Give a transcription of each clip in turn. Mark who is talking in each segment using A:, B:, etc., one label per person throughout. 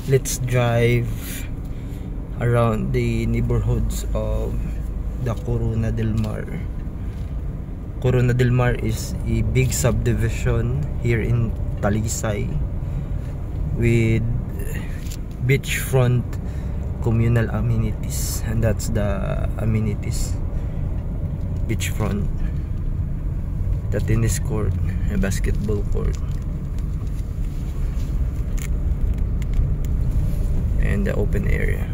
A: let's drive around the neighborhoods of the Corona del Mar. Corona del Mar is a big subdivision here in Talisay with beachfront communal amenities, and that's the amenities: beachfront, the tennis court, a basketball court, and the open area.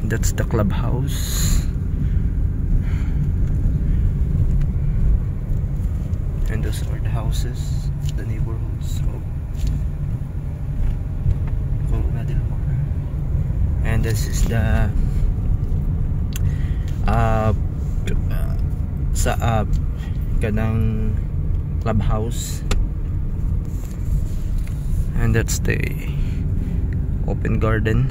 A: That's the clubhouse, and those are the houses, the neighborhoods of Corona del Mar. And this is the kanang clubhouse, and that's the open garden,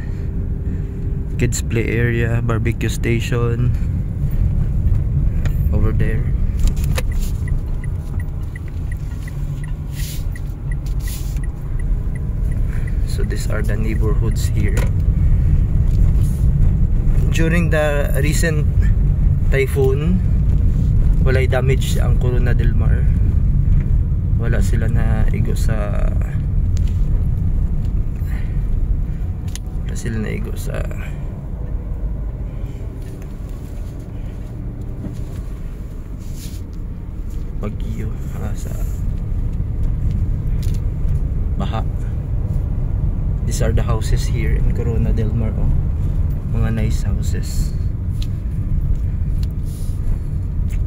A: kids play area, barbecue station over there. So these are the neighborhoods here. During the recent typhoon, walay damage ang Corona del Mar. Wala sila na igo sa bagyo, sa baha. These are the houses here in Corona del Mar. Oh, mga nice houses.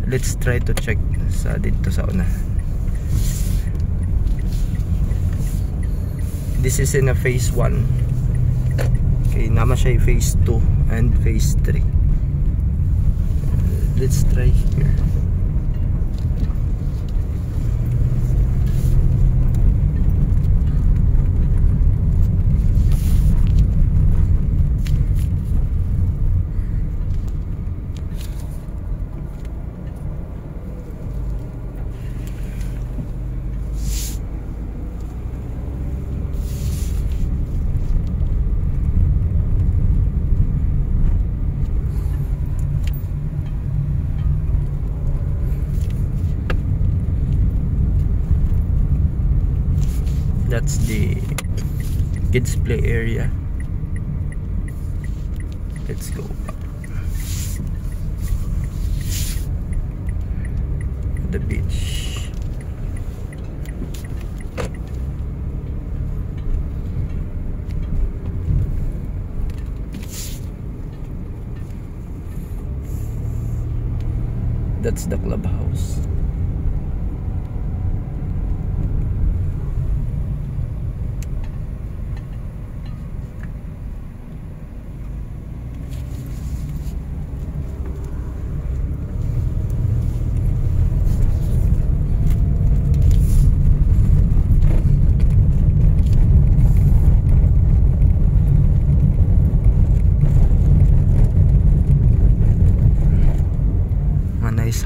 A: Let's try to check sa dito sa una. This is in a phase 1. Okay, naman siya phase 2 and phase 3. Let's try here. That's the kids play area. Let's go up. The beach. That's the clubhouse.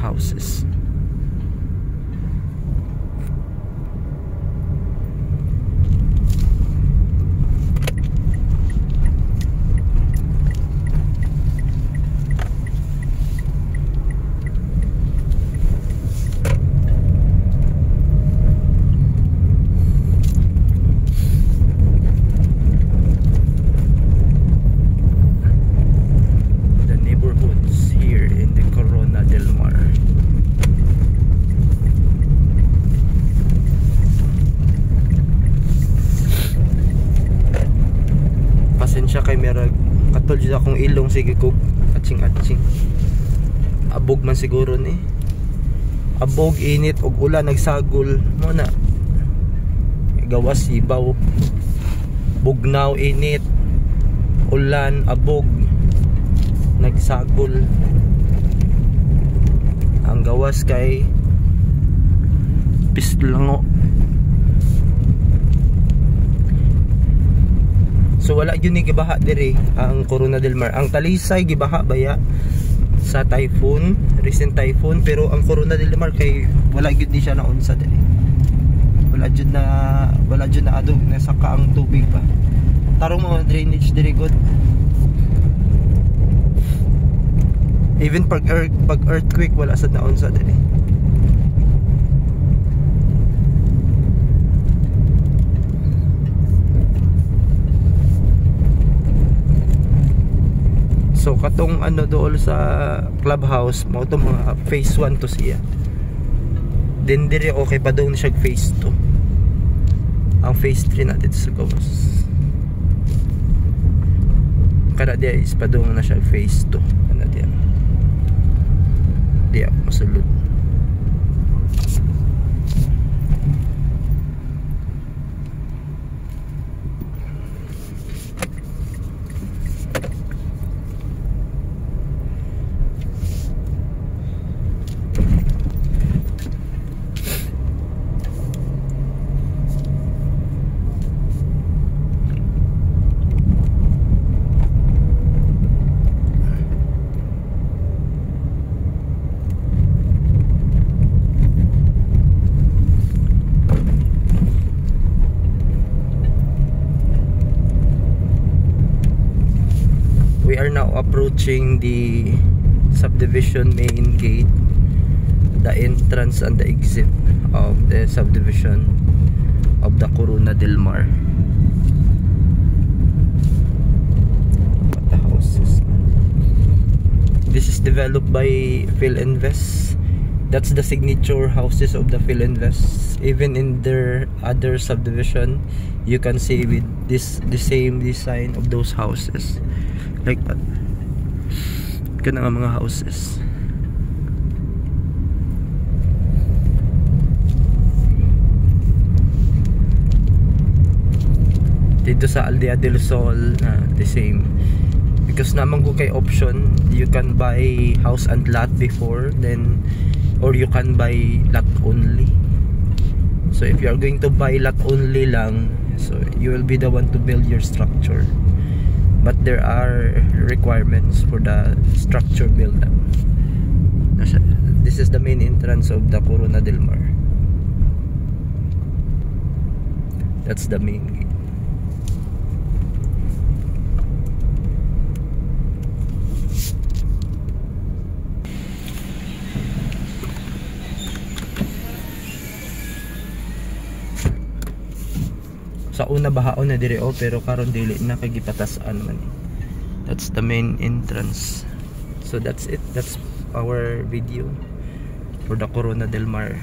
A: Houses. The neighborhoods here in the Corona del Mar. Pasensya kay merag katol sa akong ilong, sige ko atsing abog man siguro ni, abog, init og ulan, nagsagol mo na gawas sibaw, bugnaw, init, ulan, abog, nagsagol. Ang gawas kay pislango. So wala yun ni gibaha dire ang Corona del Mar. Ang Talisay gibaha baya sa typhoon, recent typhoon, pero ang Corona del Mar kay wala gyud ni siya naunsa dire. Wala wala jud na adog na saka ang tubig pa. Tarong mga drainage diri good. Even pag earthquake wala sad naon sa diri. So katong ano dool sa clubhouse mo to mga phase 1 to siya. Then dire okay pa daw siya phase 2. Ang phase 3 natin sa gawas. Kada dia is pa daw na siya phase 2. Ano dia? Dia masulod. We are now approaching the subdivision main gate, the entrance and the exit of the subdivision of the Corona del Mar. What the houses? This is developed by Philinvest. That's the signature houses of the Philinvest. Even in their other subdivision, you can see with the same design of those houses. Like that. Kana nga mga houses. Dito sa Aldea del Sol the same. Because naman ko kay option, you can buy house and lot before, then or you can buy lot only. So if you are going to buy lot only lang, so you will be the one to build your structure. But there are requirements for the structure build-up. This is the main entrance of the Corona del Mar. That's the main gate. Sa una bahaon na dire pero karon dili na kay gipatasan man. That's the main entrance. So that's it. That's our video for the Corona del Mar.